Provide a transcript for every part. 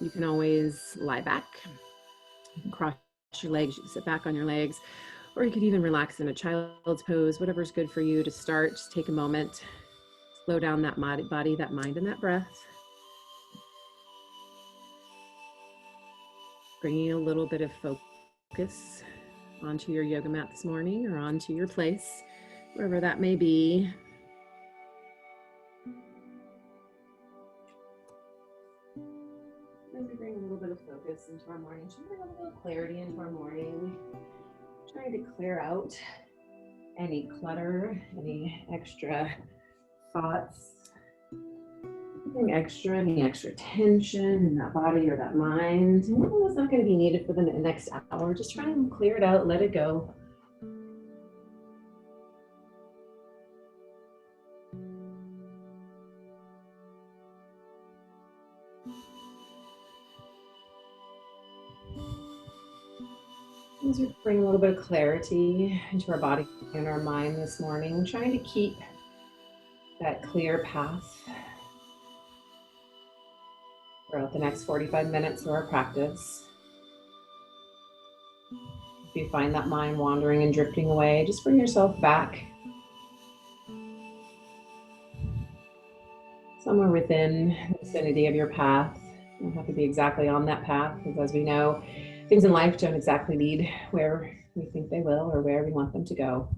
You can always lie back, cross your legs, you can sit back on your legs, or you could even relax in a child's pose, whatever's good for you to start. Just take a moment, slow down that body, that mind, and that breath. Bringing a little bit of focus onto your yoga mat this morning or onto your place, wherever that may be. As we bring a little bit of focus into our morning, trying to bring a little clarity into our morning, trying to clear out any clutter, any extra thoughts, any extra tension in that body or that mind. That's not going to be needed for the next hour. Just try and clear it out, let it go. As we bring a little bit of clarity into our body and our mind this morning, trying to keep that clear path throughout the next 45 minutes of our practice. If you find that mind wandering and drifting away, just bring yourself back somewhere within the vicinity of your path. You don't have to be exactly on that path, because as we know, things in life don't exactly lead where we think they will or where we want them to go.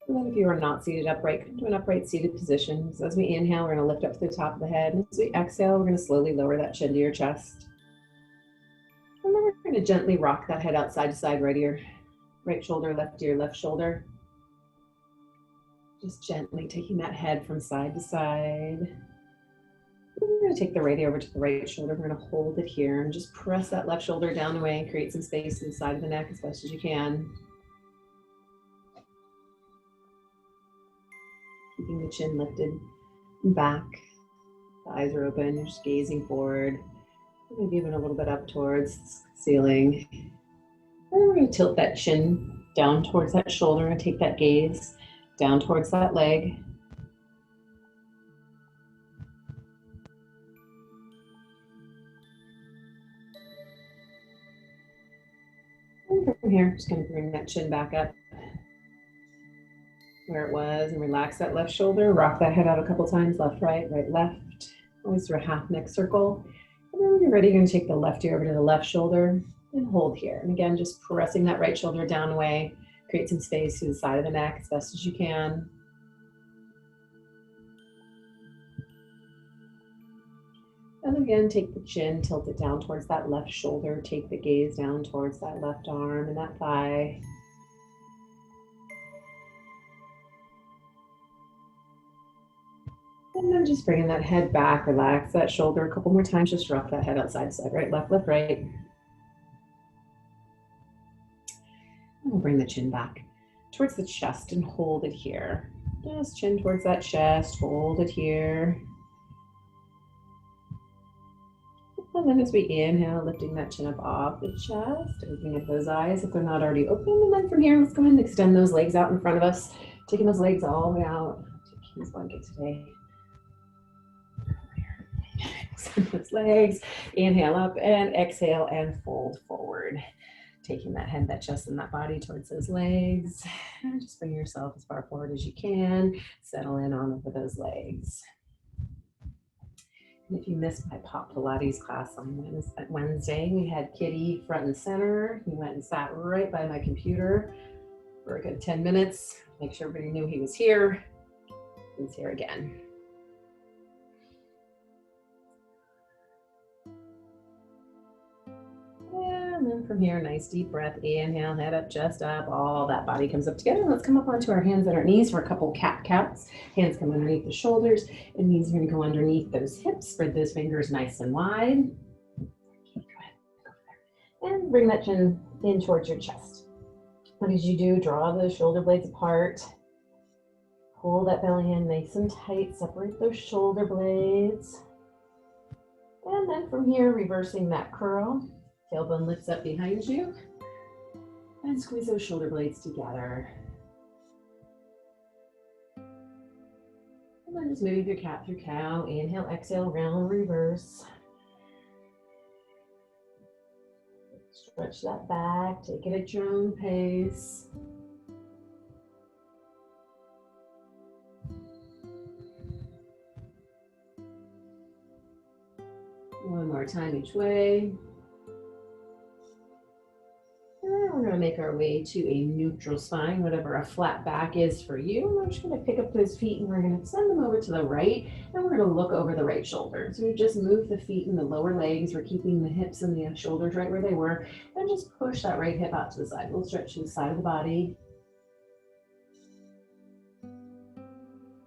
And then if you are not seated upright, come to an upright seated position. So as we inhale, we're going to lift up to the top of the head. And as we exhale, we're going to slowly lower that chin to your chest. And then we're going to gently rock that head out side to side, right ear, right shoulder, left ear, left shoulder. Just gently taking that head from side to side. We're going to take the right ear over to the right shoulder. We're going to hold it here and just press that left shoulder down away and create some space in the side of the neck as best as you can. Keeping the chin lifted and back. The eyes are open. You're just gazing forward. Maybe even a little bit up towards the ceiling. And then we're going to tilt that chin down towards that shoulder and take that gaze down towards that leg. And from here, just going to bring that chin back up where it was and relax that left shoulder. Rock that head out a couple times, left, right, right, left. Always through a half neck circle. And then when you're ready, you're going to take the left ear over to the left shoulder and hold here. And again, just pressing that right shoulder down away. Create some space to the side of the neck as best as you can. And again, take the chin, tilt it down towards that left shoulder. Take the gaze down towards that left arm and that thigh. And then just bringing that head back, relax that shoulder a couple more times. Just rock that head out side to side, right, left, right. And we'll bring the chin back towards the chest and hold it here. Just chin towards that chest, hold it here. And then as we inhale, lifting that chin up off the chest, opening up those eyes if they're not already open. And then from here, let's go ahead and extend those legs out in front of us, taking those legs all the way out. Take this blanket today. Extend those legs, inhale up and exhale and fold forward. Taking that head, that chest, and that body towards those legs. And just bring yourself as far forward as you can. Settle in on over those legs. And if you missed my Pop Pilates class on Wednesday, we had Kitty front and center. He went and sat right by my computer for a good 10 minutes. Make sure everybody knew he was here. He's here again. And then from here, nice deep breath. Inhale, head up, chest up. All that body comes up together. Let's come up onto our hands and our knees for a couple cat counts. Hands come underneath the shoulders, and knees are going to go underneath those hips. Spread those fingers nice and wide. Go ahead. And bring that chin in towards your chest. What as you do, draw those shoulder blades apart. Pull that belly in nice and tight. Separate those shoulder blades. And then from here, reversing that curl. Tailbone lifts up behind you. And squeeze those shoulder blades together. And then just moving through cat through cow. Inhale, exhale, round, reverse. Stretch that back, take it at your own pace. One more time each way. And then we're going to make our way to a neutral spine, whatever a flat back is for you. And we're just going to pick up those feet and we're going to send them over to the right. And we're going to look over the right shoulder. So we just move the feet and the lower legs. We're keeping the hips and the shoulders right where they were. And just push that right hip out to the side. We'll stretch to the side of the body.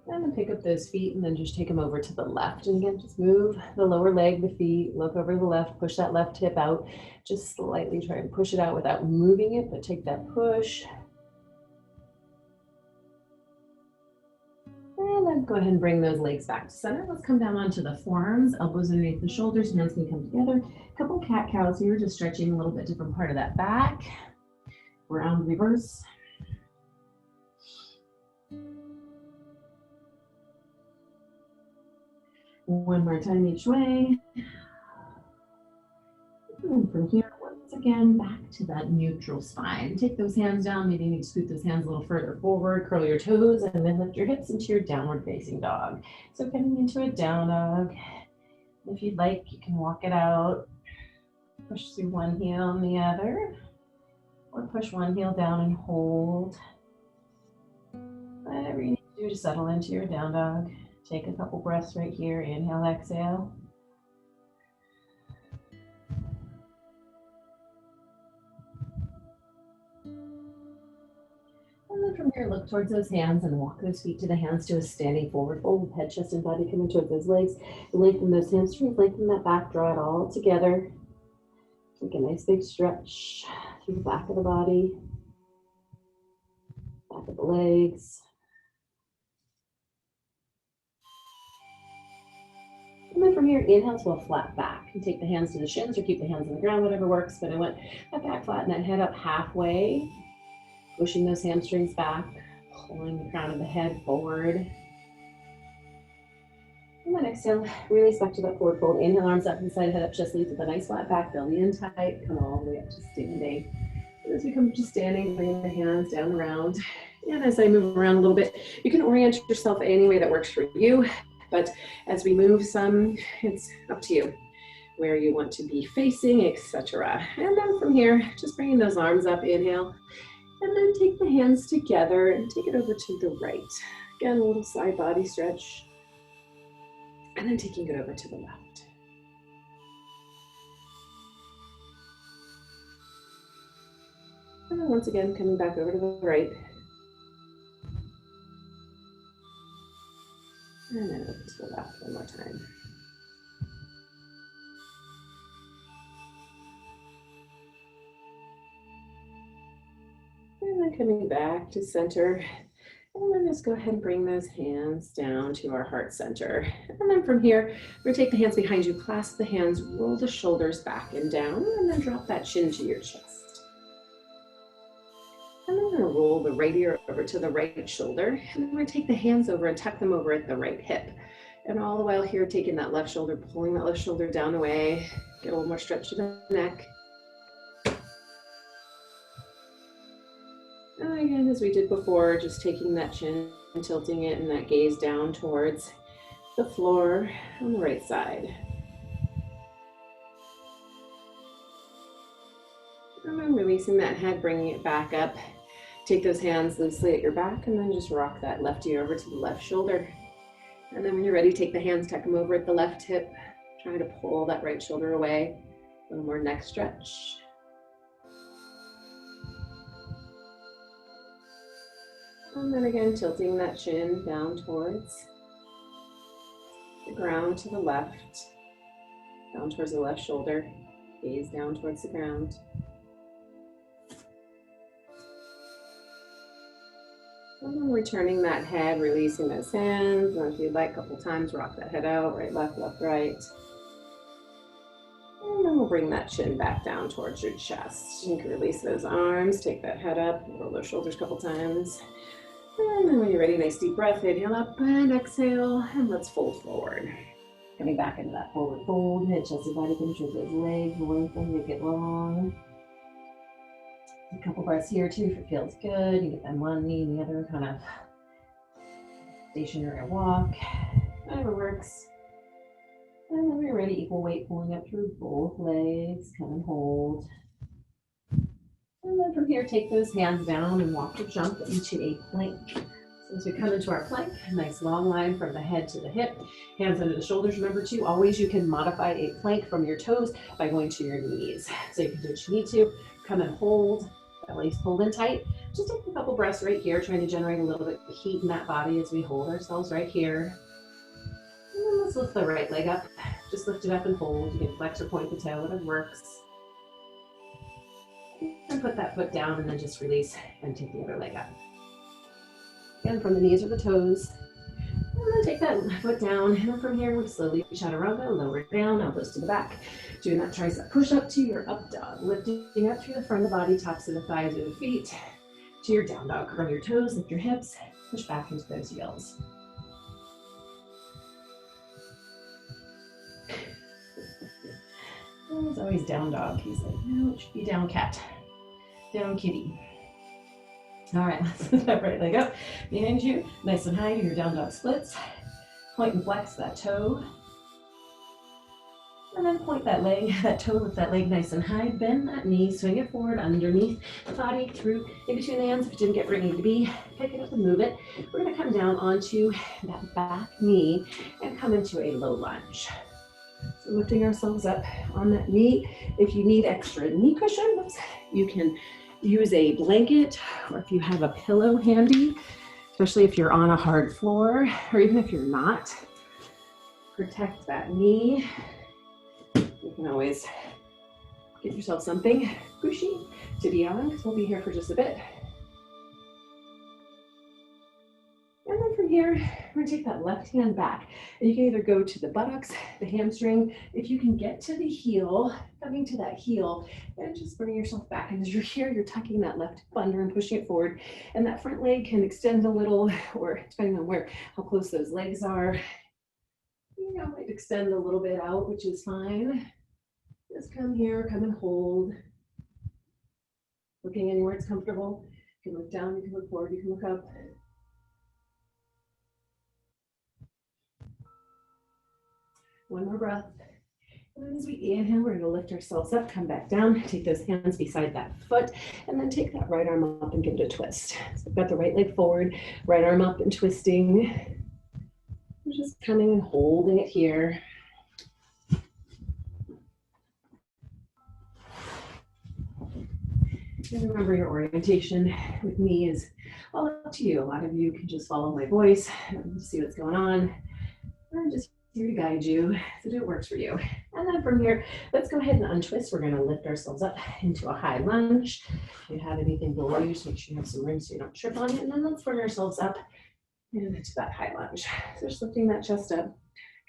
And then pick up those feet and then just take them over to the left. And again, just move the lower leg, the feet, look over the left, push that left hip out. Just slightly try and push it out without moving it, but take that push. And then go ahead and bring those legs back to center. Let's come down onto the forearms, elbows underneath the shoulders, hands can come together. A couple cat cows here, just stretching a little bit different part of that back. Round, reverse. One more time each way. And from here, once again, back to that neutral spine. Take those hands down. Maybe you need to scoot those hands a little further forward, curl your toes, and then lift your hips into your downward facing dog. So getting into a down dog. If you'd like, you can walk it out. Push through one heel and the other, or push one heel down and hold. Whatever you need to do to settle into your down dog. Take a couple breaths right here. Inhale, exhale. And then from here, look towards those hands and walk those feet to the hands to a standing forward fold. Head, chest, and body coming towards those legs. Lengthen those hamstrings, lengthen that back, draw it all together. Take a nice big stretch through the back of the body, back of the legs. And then from here, inhale to a flat back. You take the hands to the shins or keep the hands on the ground, whatever works. But I want that back flat and that head up halfway, pushing those hamstrings back, pulling the crown of the head forward. And then exhale, release back to that forward fold. Inhale, arms up inside, head up, chest leads with a nice flat back, belly in tight. Come all the way up to standing. And as we come to standing, bring the hands down around. And as I move around a little bit, you can orient yourself any way that works for you. But as we move some, it's up to you where you want to be facing, etc. And then from here, just bringing those arms up, inhale, and then take the hands together and take it over to the right. Again, a little side body stretch, and then taking it over to the left. And then once again, coming back over to the right. And then over to the left one more time. And then coming back to center. And then just go ahead and bring those hands down to our heart center. And then from here, we're going to take the hands behind you, clasp the hands, roll the shoulders back and down, and then drop that chin to your chest. And then we're going to roll the right ear over to the right shoulder. And then we're going to take the hands over and tuck them over at the right hip. And all the while here, taking that left shoulder, pulling that left shoulder down away. Get a little more stretch to the neck. And again, as we did before, just taking that chin and tilting it and that gaze down towards the floor on the right side. And then releasing that head, bringing it back up. Take those hands loosely at your back and then just rock that left ear over to the left shoulder. And then when you're ready, take the hands, tuck them over at the left hip. Try to pull that right shoulder away. A little more neck stretch. And then again, tilting that chin down towards the ground to the left. Down towards the left shoulder. Gaze down towards the ground. And then returning that head, releasing those hands. And if you'd like, a couple times, rock that head out, right, left, right. And then we'll bring that chin back down towards your chest. You can release those arms, take that head up, roll those shoulders a couple times. And then when you're ready, nice deep breath, inhale up and exhale, and let's fold forward. Coming back into that forward fold, mid-chested body control those legs, lengthen, make it long. A couple breaths here too if it feels good. You get them one knee and the other, kind of stationary walk, whatever works. And then when you're ready, equal weight pulling up through both legs, come and hold. And then from here, take those hands down and walk or jump into a plank. So as we come into our plank, nice long line from the head to the hip, hands under the shoulders. Remember too, always you can modify a plank from your toes by going to your knees. So you can do what you need to, come and hold, belly's pulled in tight. Just take a couple breaths right here, trying to generate a little bit of heat in that body as we hold ourselves right here. And then let's lift the right leg up. Just lift it up and hold. You can flex or point the toe, whatever works. And put that foot down and then just release and take the other leg up. Again, from the knees or the toes. And then take that foot down. And then from here, we slowly chaturanga, lower it down, elbows to the back. Doing that tricep push up to your up dog. Lifting up through the front of the body, tops of the thighs or the feet. To your down dog, curl your toes, lift your hips, push back into those heels. It's always down dog. He's like, no, it should be down cat. Down kitty. All right, let's lift that right leg up behind you. Nice and high, do your down dog splits. Point and flex that toe. And then point that leg, that toe, lift that leg nice and high. Bend that knee, swing it forward underneath the body, through, in between the hands. If it didn't get where it needed to be, pick it up and move it. We're gonna come down onto that back knee and come into a low lunge. So lifting ourselves up on that knee. If you need extra knee cushion, you can use a blanket, or if you have a pillow handy, especially if you're on a hard floor, or even if you're not, protect that knee. You can always get yourself something cushy to be on, because we'll be here for just a bit. And then from here, we're gonna take that left hand back. And you can either go to the buttocks, the hamstring. If you can get to the heel, coming to that heel, and just bring yourself back. And as you're here, you're tucking that left hip under and pushing it forward. And that front leg can extend a little, or depending on how close those legs are, you know, might extend a little bit out, which is fine. Just come here, come and hold. Looking anywhere it's comfortable. You can look down, you can look forward, you can look up. One more breath. And then as we inhale, we're going to lift ourselves up, come back down, take those hands beside that foot, and then take that right arm up and give it a twist. So we've got the right leg forward, right arm up and twisting. We're just coming and holding it here. And remember, your orientation with me is all up to you. A lot of you can just follow my voice and see what's going on. I'm just here to guide you, so do what works for you. And then from here, let's go ahead and untwist. We're going to lift ourselves up into a high lunge. If you have anything below you, just make sure you have some room so you don't trip on it. And then let's bring ourselves up into that high lunge. So just lifting that chest up,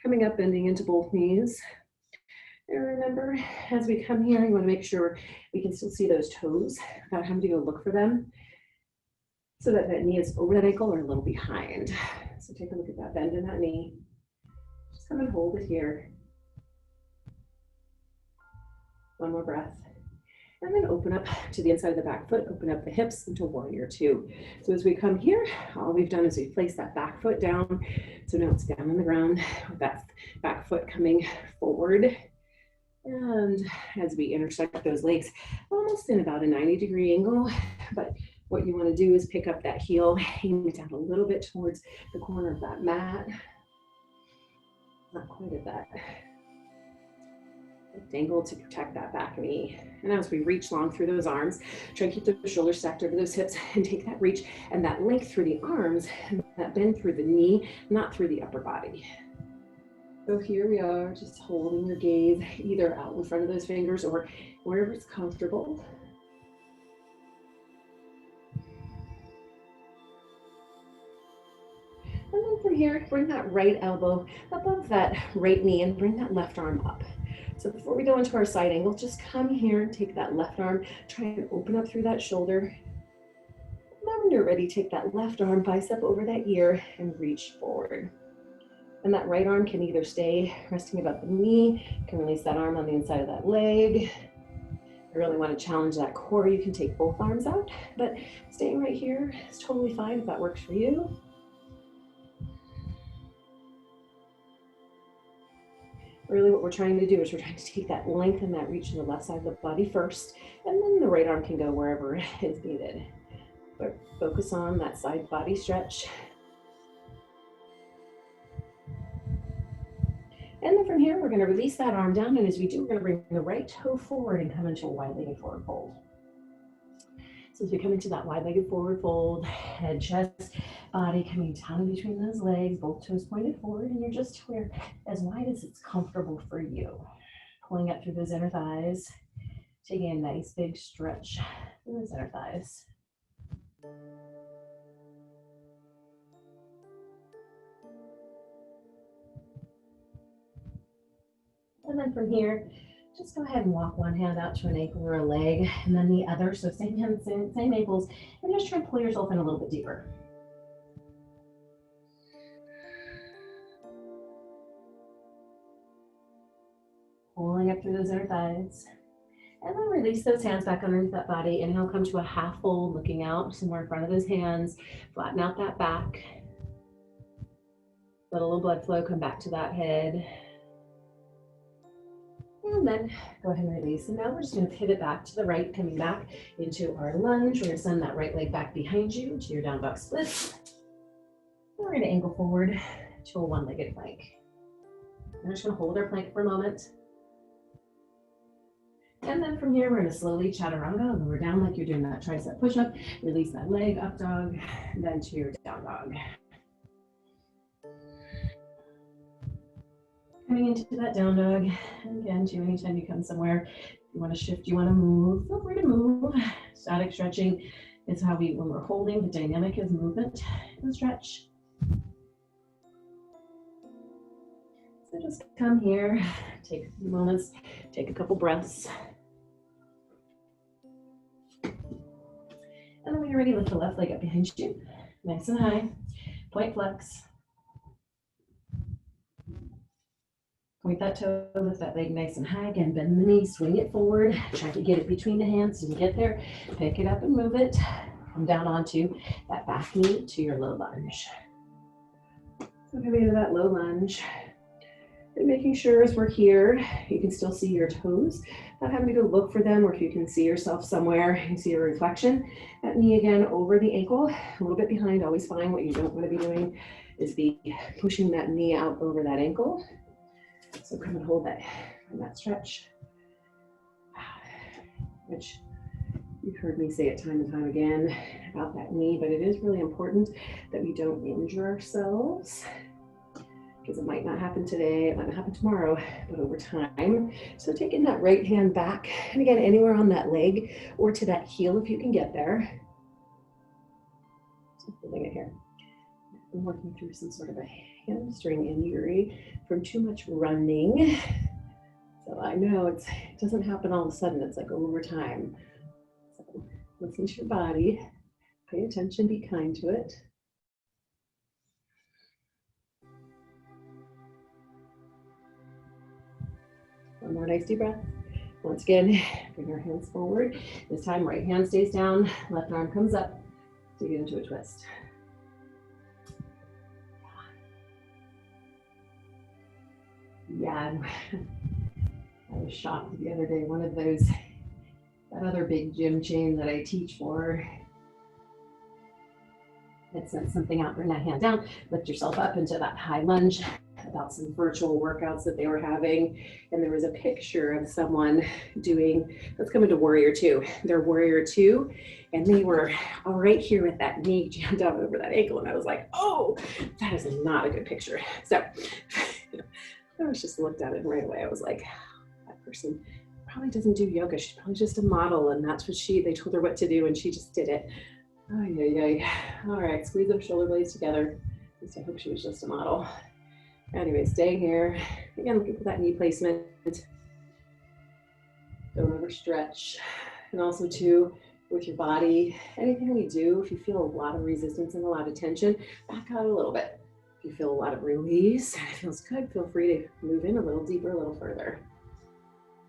coming up, bending into both knees. And remember, as we come here, you want to make sure we can still see those toes without having to go look for them, so that that knee is over that ankle or a little behind. So take a look at that bend in that knee. Just come and hold it here. One more breath. And then open up to the inside of the back foot, open up the hips into warrior two. So as we come here, all we've done is we've placed that back foot down. So now it's down on the ground with that back foot coming forward. And as we intersect those legs, almost in about a 90-degree angle, but what you want to do is pick up that heel, aim it down a little bit towards the corner of that mat. Not quite at that angle to protect that back knee. And as we reach long through those arms, try and keep the shoulders stacked over those hips and take that reach and that length through the arms, and that bend through the knee, not through the upper body. So here we are, just holding your gaze either out in front of those fingers or wherever it's comfortable. And then from here, bring that right elbow above that right knee and bring that left arm up. So before we go into our side angle, just come here and take that left arm, try and open up through that shoulder. Remember you're ready, take that left arm, bicep over that ear, and reach forward. And that right arm can either stay resting above the knee, you can release that arm on the inside of that leg. I really want to challenge that core. You can take both arms out, but staying right here is totally fine if that works for you. Really what we're trying to do is we're trying to take that length and that reach to the left side of the body first, and then the right arm can go wherever is needed. But focus on that side body stretch. And then from here, we're going to release that arm down, and as we do, we're going to bring the right toe forward and come into a wide-legged forward fold. So as we come into that wide-legged forward fold, head, chest, body coming down in between those legs, both toes pointed forward, and you're just where as wide as it's comfortable for you. Pulling up through those inner thighs, taking a nice big stretch through those inner thighs. And then from here, just go ahead and walk one hand out to an ankle or a leg, and then the other. So same hand, same ankles, and just try and pull yourself in a little bit deeper. Pulling up through those inner thighs. And then release those hands back underneath that body. Inhale, come to a half fold, looking out somewhere in front of those hands. Flatten out that back. Let a little blood flow come back to that head. And then go ahead and release. And now we're just going to pivot back to the right, coming back into our lunge. We're going to send that right leg back behind you to your down dog split. And we're going to angle forward to a one-legged plank. We're just going to hold our plank for a moment. And then from here, we're going to slowly chaturanga, lower down like you're doing that tricep push-up. Release that leg, up dog, and then to your down dog. Coming into that down dog, and again, too, anytime you come somewhere, you want to shift, you want to move, feel free to move. Static stretching is how when we're holding, the dynamic is movement and stretch. So just come here, take a few moments, take a couple breaths. And then when you're ready, lift the left leg up behind you, nice and high, point flex. Point that toe, lift that leg nice and high. Again, bend the knee, swing it forward. Try to get it between the hands. Didn't get there. Pick it up and move it. Come down onto that back knee to your low lunge. So coming into that low lunge. And making sure as we're here, you can still see your toes. Not having to go look for them, or if you can see yourself somewhere, you see a reflection. That knee again over the ankle, a little bit behind, always fine. What you don't want to be doing is be pushing that knee out over that ankle. So come and hold that in that stretch, which you've heard me say it time and time again about that knee, but it is really important that we don't injure ourselves, because it might not happen today, it might not happen tomorrow, but over time. So taking that right hand back, and again, anywhere on that leg or to that heel if you can get there. So holding it here. I'm working through some sort of a hamstring injury from too much running. So I know it doesn't happen all of a sudden, it's like over time. So listen to your body, pay attention, be kind to it. One more nice deep breath. Once again, bring our hands forward. This time, right hand stays down, left arm comes up to get into a twist. Yeah, I was shocked the other day. One of those, that other big gym chain that I teach for, had sent something out, bring that hand down, lift yourself up into that high lunge about some virtual workouts that they were having. And there was a picture of someone doing, let's come into Warrior 2. They're Warrior 2, and they were all right here with that knee jammed down over that ankle. And I was like, oh, that is not a good picture. So I was just looked at it, and right away I was like, that person probably doesn't do yoga. She's probably just a model, and that's what they told her what to do, and she just did it. Ay, ay, ay. All right, squeeze those shoulder blades together. At least I hope she was just a model. Anyway, stay here. Again, looking for that knee placement. Don't overstretch. And also too, with your body. Anything we do, if you feel a lot of resistance and a lot of tension, back out a little bit. If you feel a lot of release and it feels good, feel free to move in a little deeper, a little further.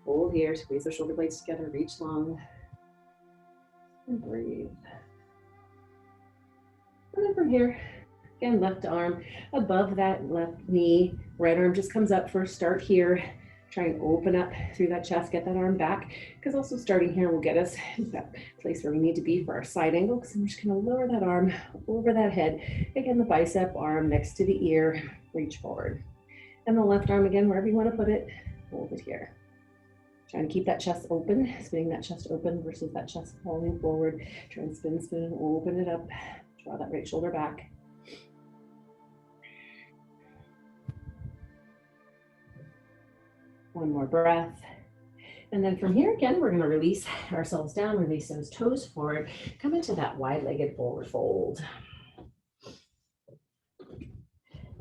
Hold here, squeeze the shoulder blades together, reach long, and breathe. And then from here, again, left arm above that left knee, right arm just comes up. First start here. Try and open up through that chest, get that arm back, because also starting here will get us to that place where we need to be for our side angle. So I'm just gonna lower that arm over that head. Again, the bicep arm next to the ear, reach forward. And the left arm again, wherever you wanna put it, hold it here. Trying to keep that chest open, spinning that chest open versus that chest falling forward. Try and spin, and open it up. Draw that right shoulder back. One more breath. And then from here, again, we're gonna release ourselves down, release those toes forward, come into that wide-legged forward fold.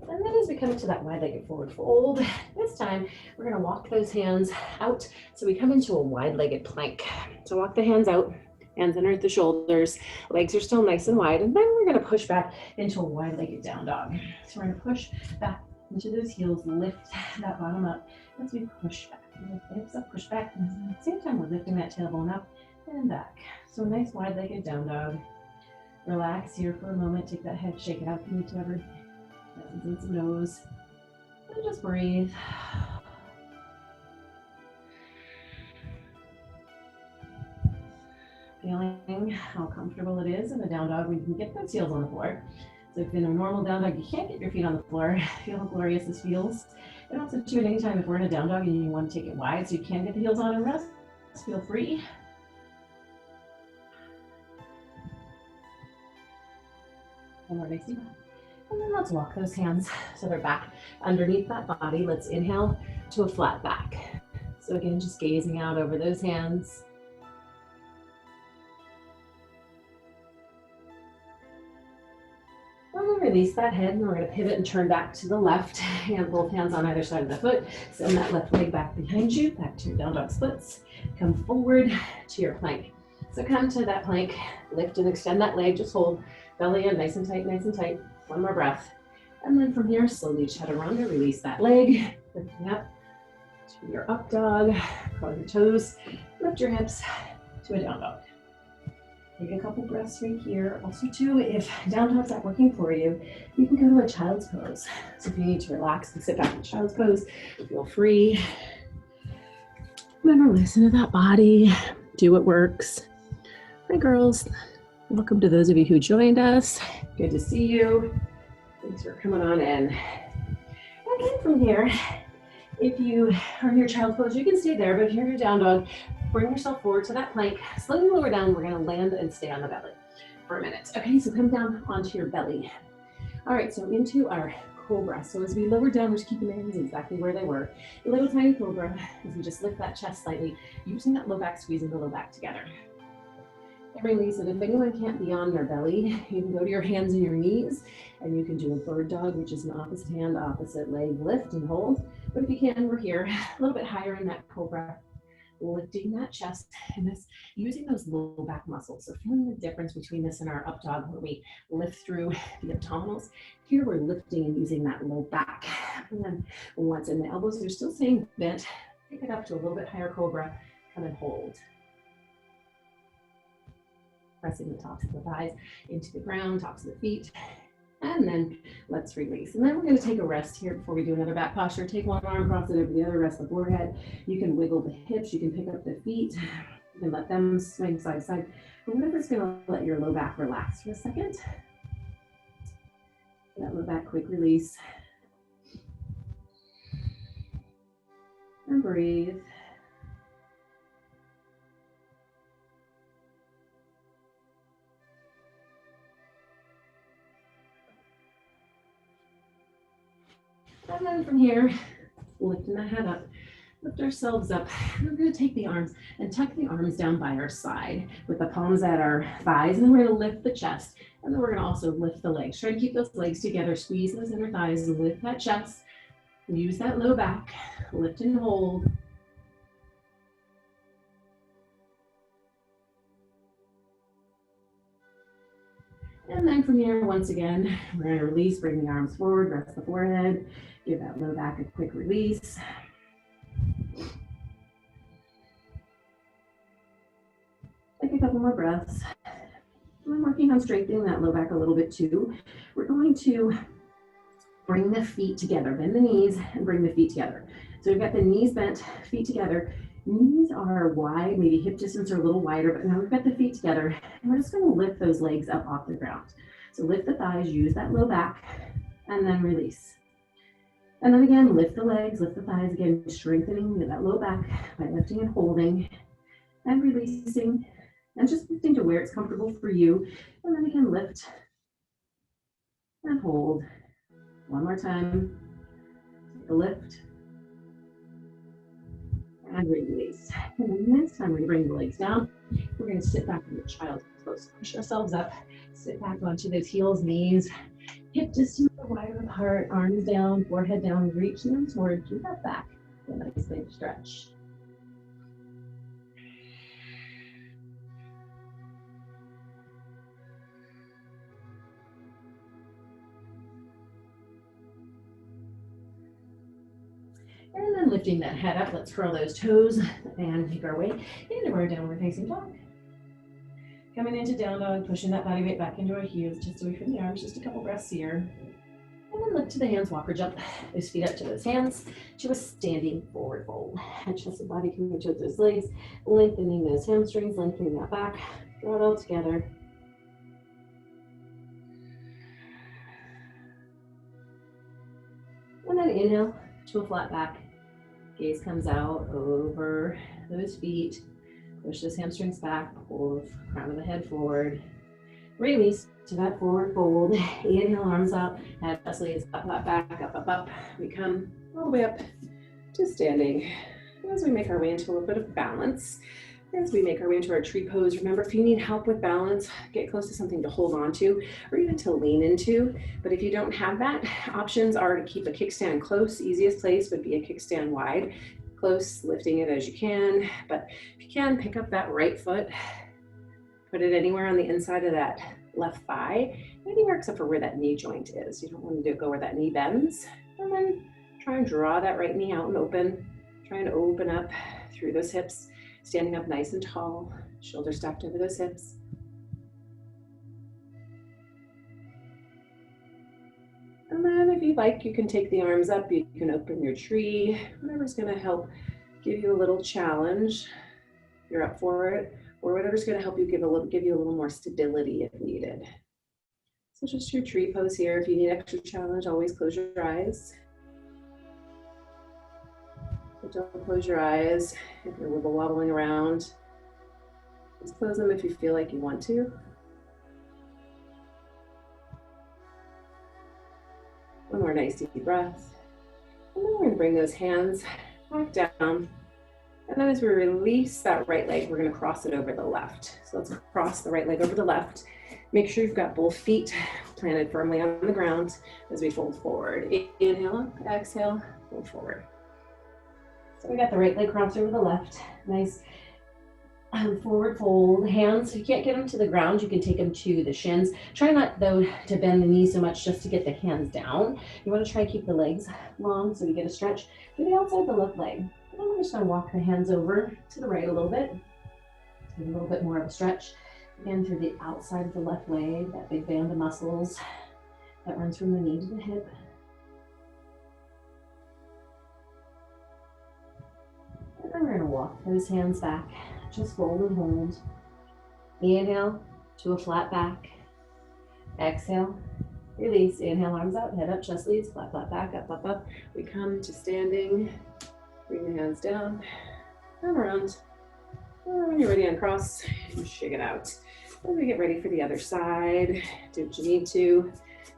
And then as we come into that wide-legged forward fold, this time we're gonna walk those hands out. So we come into a wide-legged plank. So walk the hands out, hands underneath the shoulders, legs are still nice and wide, and then we're gonna push back into a wide-legged down dog. So we're gonna push back into those heels, lift that bottom up as we push back. Lift the hips up, push back, and at the same time we're lifting that tailbone up and back. So a nice wide-legged down dog. Relax here for a moment, take that head, shake it out if you need to ever. In some nose, and just breathe. Feeling how comfortable it is in a down dog when you can get those heels on the floor. So if in a normal down dog you can't get your feet on the floor, feel how glorious this feels. And also too, at any time if we're in a down dog and you want to take it wide so you can get the heels on and rest, feel free. One more nice deep breath. And then let's walk those hands so they're back underneath that body. Let's inhale to a flat back. So again, just gazing out over those hands. And then release that head, and we're going to pivot and turn back to the left. And both hands on either side of the foot. Send that left leg back behind you, back to your down dog splits. Come forward to your plank. So come to that plank, lift and extend that leg, just hold belly in nice and tight, nice and tight. One more breath. And then from here, slowly chaturanga, release that leg, lifting up to your up dog, curl your toes, lift your hips to a down dog. Take a couple breaths right here. Also too, if down dog's not working for you, you can go to a child's pose. So if you need to relax and sit back in child's pose, feel free. Remember, listen to that body, do what works. Hi girls. Welcome to those of you who joined us. Good to see you. Thanks for coming on in. And then from here, if you are in your child pose, you can stay there, but if you're in your down dog, bring yourself forward to that plank, slowly lower down. We're gonna land and stay on the belly for a minute. Okay, so come down onto your belly. All right, so into our cobra. So as we lower down, we're just keeping the hands exactly where they were. A little tiny cobra, as we just lift that chest slightly, using that low back, squeezing the low back together. And release it. If anyone can't be on their belly, you can go to your hands and your knees, and you can do a bird dog, which is an opposite hand, opposite leg lift and hold. But if you can, we're here a little bit higher in that cobra, lifting that chest and this, using those low back muscles. So feeling the difference between this and our up dog where we lift through the abdominals. Here we're lifting and using that low back. And then once in the elbows, you're still staying bent, take it up to a little bit higher cobra, come and hold. Pressing the tops of the thighs into the ground, tops of the feet. And then let's release. And then we're going to take a rest here before we do another back posture. Take one arm, cross it over the other, rest the forehead. You can wiggle the hips, you can pick up the feet, you can let them swing side to side. But whatever's going to let your low back relax for a second. That low back, quick release. And breathe. And then from here, lifting the head up, lift ourselves up. We're going to take the arms and tuck the arms down by our side with the palms at our thighs. And then we're going to lift the chest. And then we're going to also lift the legs. Try to keep those legs together. Squeeze those inner thighs and lift that chest. Use that low back. Lift and hold. And then from here, once again, we're going to release, bring the arms forward, rest the forehead, give that low back a quick release. Take a couple more breaths. We're working on strengthening that low back a little bit too. We're going to bring the feet together, bend the knees and bring the feet together. So we've got the knees bent, feet together. Knees are wide, maybe hip distance or a little wider, but now we've got the feet together and we're just going to lift those legs up off the ground. So lift the thighs, use that low back, and then release. And then again, lift the legs, lift the thighs, again, strengthening that low back by lifting and holding and releasing and just lifting to where it's comfortable for you. And then again, lift and hold. One more time. Take a lift and release. And then next time we bring the legs down, we're going to sit back in the child's pose. Push ourselves up, sit back onto those heels, knees, hip distance wider apart, arms down, forehead down, reach them forward, keep that back. A nice big stretch. And then lifting that head up, let's curl those toes and make our way into our downward facing dog. Coming into down dog, pushing that body weight back into our heels, just away from the arms, just a couple breaths here. And then lift to the hands, walk or jump those feet up to those hands, to a standing forward fold. Chest and body coming towards those legs, lengthening those hamstrings, lengthening that back, draw it all together. And then inhale to a flat back. Gaze comes out over those feet. Push those hamstrings back, pull the crown of the head forward. Release to that forward fold. Inhale, arms up, head sleeves up, up, back, up, up, up. We come all the way up to standing. As we make our way into a little bit of balance, as we make our way into our tree pose, remember, if you need help with balance, get close to something to hold on to or even to lean into. But if you don't have that, options are to keep a kickstand close. Easiest place would be a kickstand wide, close, lifting it as you can. But if you can, pick up that right foot, put it anywhere on the inside of that left thigh, anywhere except for where that knee joint is. You don't want to go where that knee bends. And then try and draw that right knee out and open. Try and open up through those hips. Standing up nice and tall, shoulders stacked over those hips. And then if you'd like, you can take the arms up, you can open your tree, whatever's gonna help give you a little challenge. You're up for it, or whatever's gonna help you give you a little more stability if needed. So just your tree pose here. If you need extra challenge, always close your eyes. But don't close your eyes if you're wibble wobbling around. Just close them if you feel like you want to. One more nice deep breath. And then we're gonna bring those hands back down. And then as we release that right leg, we're gonna cross it over the left. So let's cross the right leg over the left. Make sure you've got both feet planted firmly on the ground as we fold forward. Inhale up, exhale, fold forward. So we got the right leg crossed over the left. Nice forward fold. Hands, if you can't get them to the ground, you can take them to the shins. Try not, though, to bend the knees so much just to get the hands down. You want to try and keep the legs long so you get a stretch to the outside of the left leg. And then we're just going to walk the hands over to the right a little bit. Get a little bit more of a stretch. Again, through the outside of the left leg, that big band of muscles that runs from the knee to the hip. And then we're going to walk those hands back. Just fold and hold. Inhale to a flat back. Exhale, release. Inhale, arms out, head up, chest leads, flat, flat back, up, up, up. We come to standing. Bring the hands down and around. And when you're ready, uncross, and shake it out. Then we get ready for the other side. Do what you need to.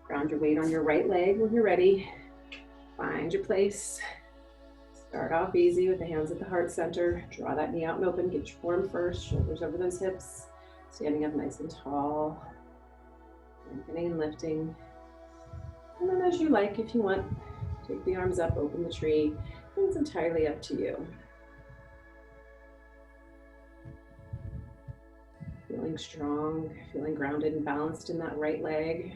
Ground your weight on your right leg when you're ready. Find your place. Start off easy with the hands at the heart center. Draw that knee out and open. Get your form first. Shoulders over those hips. Standing up nice and tall. Lengthening and lifting. And then as you like, if you want, take the arms up, open the tree. It's entirely up to you. Feeling strong, feeling grounded and balanced in that right leg.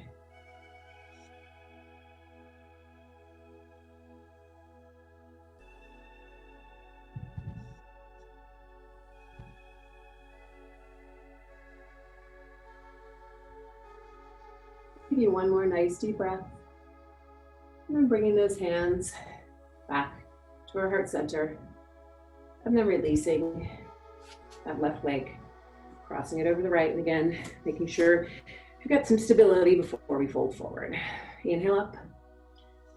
Give you one more nice deep breath. And then bringing those hands back to our heart center. And then releasing that left leg, crossing it over the right. And again, making sure you've got some stability before we fold forward. Inhale up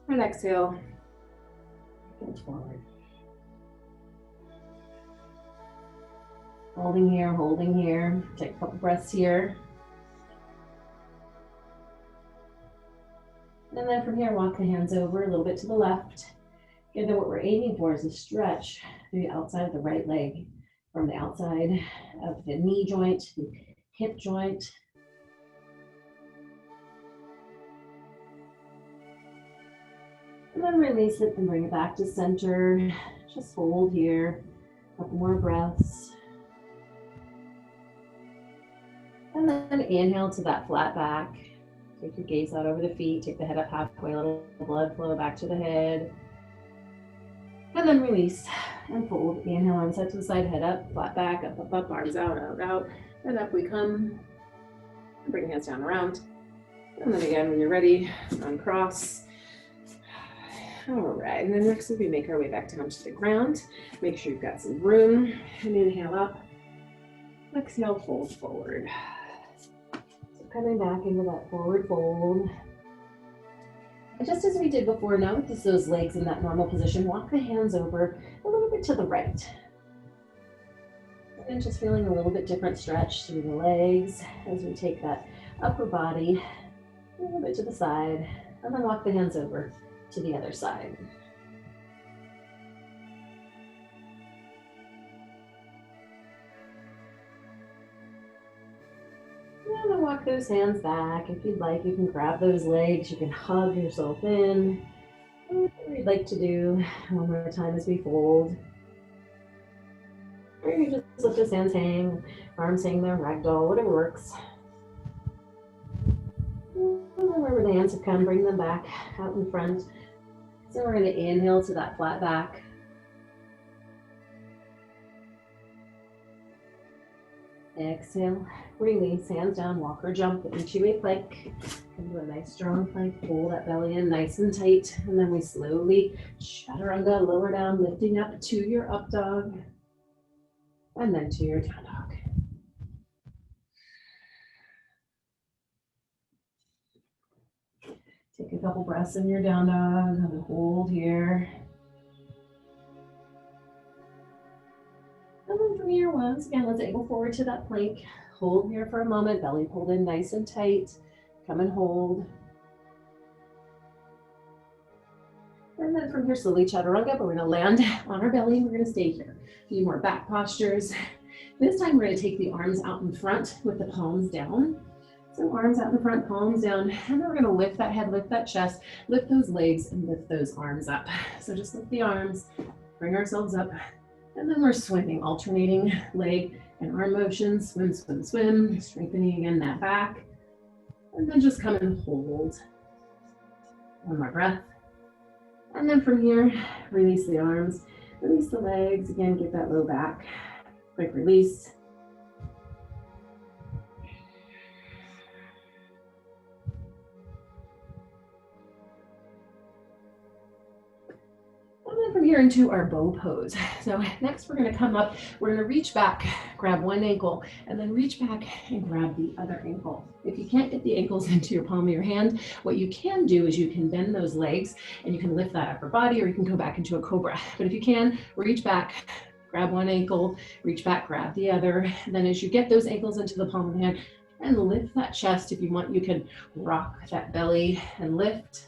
and exhale, fold forward. Holding here, holding here. Take a couple breaths here. And then from here, walk the hands over a little bit to the left. And then what we're aiming for is a stretch through the outside of the right leg, from the outside of the knee joint, the hip joint. And then release it and bring it back to center. Just hold here, a couple more breaths. And then inhale to that flat back. Take your gaze out over the feet, take the head up halfway, a little blood flow back to the head. And then release and fold. Inhale, arms out to the side, head up, flat back, up, up, up, arms out, out, out. And up we come. Bring hands down around. And then again, when you're ready, uncross. All right, and then next we make our way back down to the ground. Make sure you've got some room. And inhale up. Exhale, fold forward. Coming back into that forward fold. And just as we did before, now with those legs in that normal position, walk the hands over a little bit to the right. And just feeling a little bit different stretch through the legs as we take that upper body a little bit to the side, and then walk the hands over to the other side. And walk those hands back. If you'd like, you can grab those legs. You can hug yourself in. Whatever you'd like to do. One more time as we fold. Or you just let those hands hang, arms hang there, ragdoll, whatever works. And then wherever the hands have come, bring them back out in front. So we're going to inhale to that flat back. Exhale, release, hands down, walk or jump into a plank. And do a nice strong plank, pull that belly in nice and tight. And then we slowly chaturanga, lower down, lifting up to your up dog. And then to your down dog. Take a couple breaths in your down dog and hold here. And then from here, once again, let's angle forward to that plank. Hold here for a moment, belly pulled in nice and tight. Come and hold. And then from here, slowly chaturanga, but we're gonna land on our belly and we're gonna stay here. A few more back postures. This time we're gonna take the arms out in front with the palms down. So arms out in front, palms down, and then we're gonna lift that head, lift that chest, lift those legs, and lift those arms up. So just lift the arms, bring ourselves up, and then we're swimming, alternating leg and arm motions, swim, swim, swim, strengthening again that back. And then just come and hold. One more breath. And then from here, release the arms, release the legs, again, get that low back, quick release. And then from here into our bow pose. So next we're gonna come up, we're gonna reach back, grab one ankle, and then reach back and grab the other ankle. If you can't get the ankles into your palm of your hand, what you can do is you can bend those legs and you can lift that upper body, or you can go back into a cobra. But if you can, reach back, grab one ankle, reach back, grab the other. And then as you get those ankles into the palm of the hand, and lift that chest. If you want, you can rock that belly and lift.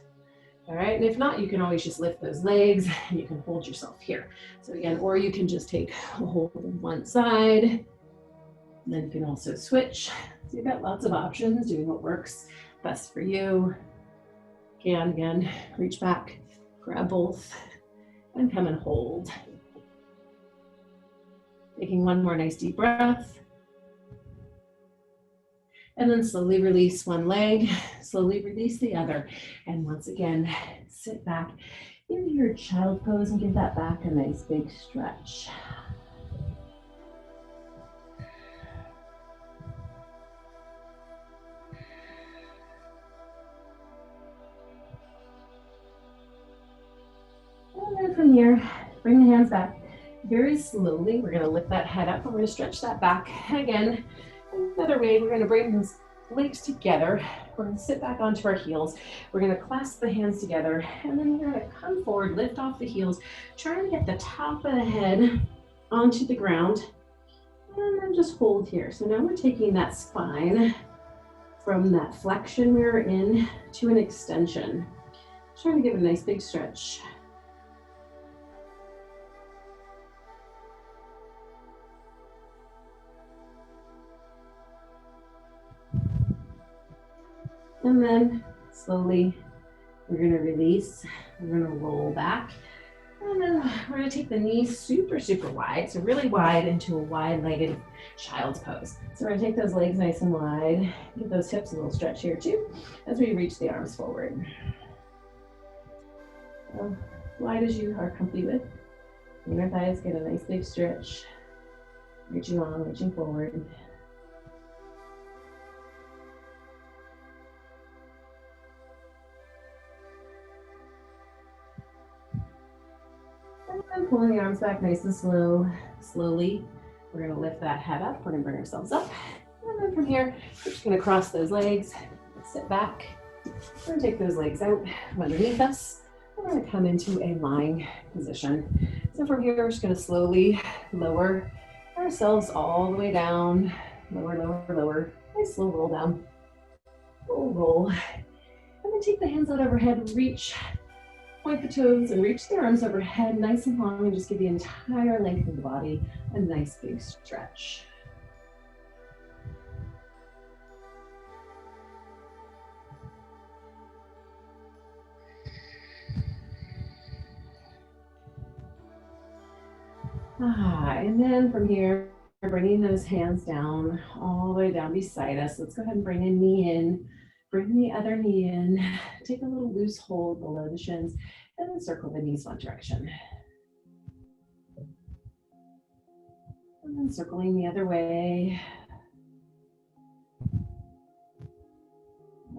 All right, and if not, you can always just lift those legs and you can hold yourself here. So again, or you can just take a hold on one side. And then you can also switch. So you've got lots of options, doing what works best for you. Again, reach back, grab both, and come and hold. Taking one more nice deep breath. And then slowly release one leg, slowly release the other. And once again, sit back into your child pose and give that back a nice big stretch. And then from here, bring the hands back. Very slowly, we're gonna lift that head up and we're gonna stretch that back. And again, another way, we're gonna bring those legs together. We're gonna sit back onto our heels. We're gonna clasp the hands together and then we're gonna come forward, lift off the heels, try to get the top of the head onto the ground and then just hold here. So now we're taking that spine from that flexion we were in to an extension. Trying to give it a nice big stretch. And then slowly, we're gonna release, we're gonna roll back. And then we're gonna take the knees super, super wide. So really wide into a wide-legged child's pose. So we're gonna take those legs nice and wide. Give those hips a little stretch here too, as we reach the arms forward. So wide as you are comfy with. Inner thighs get a nice big stretch. Reaching long, reaching forward. And pulling the arms back nice and slowly. We're gonna lift that head up. We're gonna bring ourselves up. And then from here, we're just gonna cross those legs, sit back. We're gonna take those legs out from underneath us. We're gonna come into a lying position. So from here, we're just gonna slowly lower ourselves all the way down. Lower, lower, lower. Nice slow roll down. Roll. And then take the hands out overhead, reach. Point the toes and reach the arms overhead, nice and long, and just give the entire length of the body a nice big stretch. And then from here, we're bringing those hands down, all the way down beside us. Let's go ahead and bring a knee in, bring the other knee in, take a little loose hold below the shins, and then circle the knees one direction. And then circling the other way.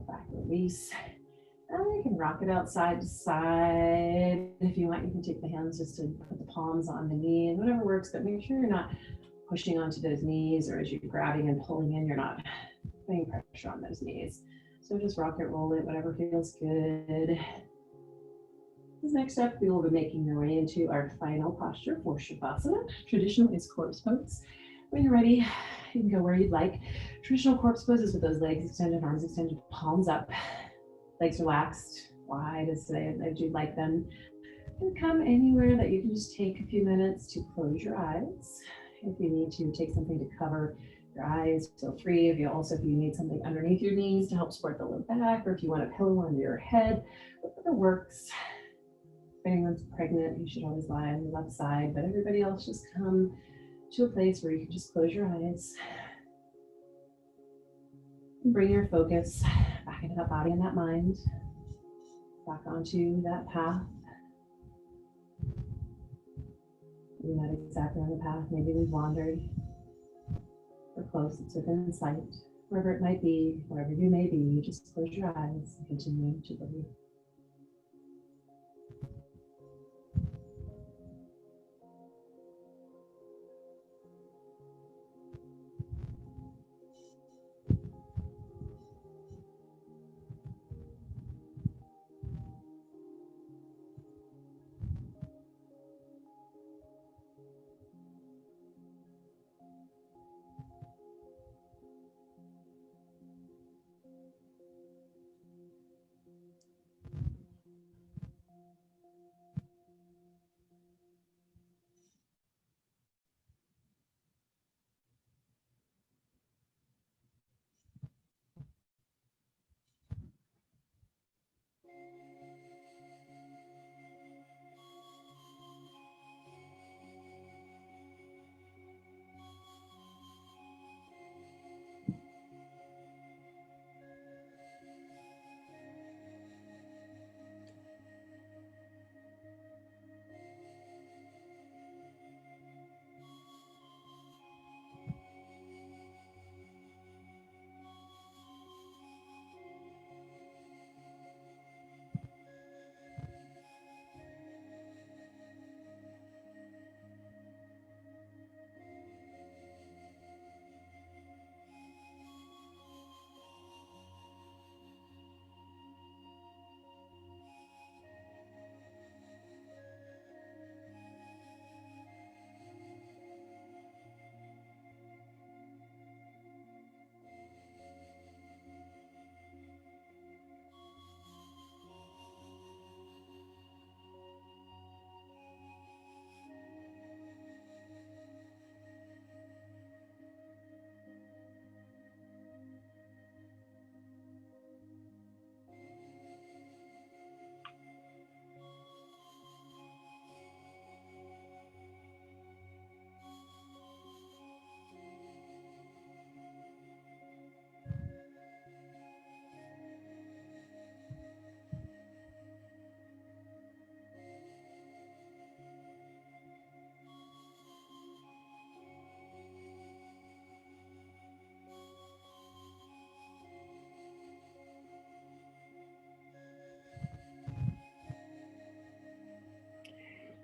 Back release. And you can rock it out side to side. If you want, you can take the hands just to put the palms on the knees, whatever works, but make sure you're not pushing onto those knees, or as you're grabbing and pulling in, you're not putting pressure on those knees. So just rock it, roll it, whatever feels good. This next step, we will be making our way into our final posture for Shavasana. Traditional is corpse pose. When you're ready, you can go where you'd like. Traditional corpse pose is with those legs extended, arms extended, palms up, legs relaxed, wide as you'd like them. You can come anywhere that you can just take a few minutes to close your eyes. If you need to take something to cover your eyes, feel free. If you need something underneath your knees to help support the low back, or if you want a pillow under your head, whatever works. If anyone's pregnant, you should always lie on the left side, but everybody else just come to a place where you can just close your eyes and bring your focus back into that body and that mind, back onto that path. Maybe not exactly on the path, maybe we've wandered. We're close, it's within sight. Wherever it might be, wherever you may be, just close your eyes and continue to breathe.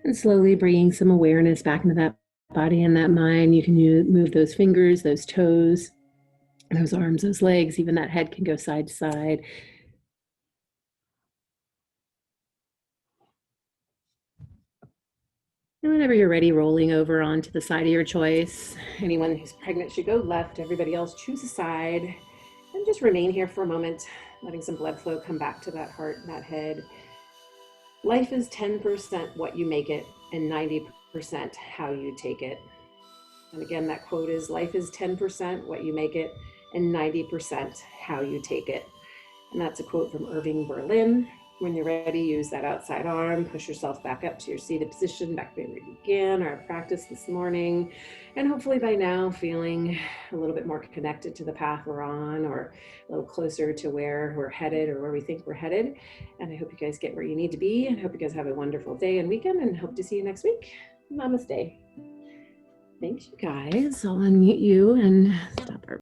And slowly bringing some awareness back into that body and that mind. You can move those fingers, those toes, those arms, those legs, even that head can go side to side. And whenever you're ready, rolling over onto the side of your choice. Anyone who's pregnant should go left. Everybody else choose a side. And just remain here for a moment, letting some blood flow come back to that heart and that head. Life is 10% what you make it and 90% how you take it. And again, that quote is life is 10% what you make it and 90% how you take it. And that's a quote from Irving Berlin. When you're ready, use that outside arm, push yourself back up to your seated position, back where we began our practice this morning. And hopefully by now feeling a little bit more connected to the path we're on, or a little closer to where we're headed or where we think we're headed. And I hope you guys get where you need to be, and hope you guys have a wonderful day and weekend, and hope to see you next week. Namaste. Thanks, you guys. I'll unmute you and stop our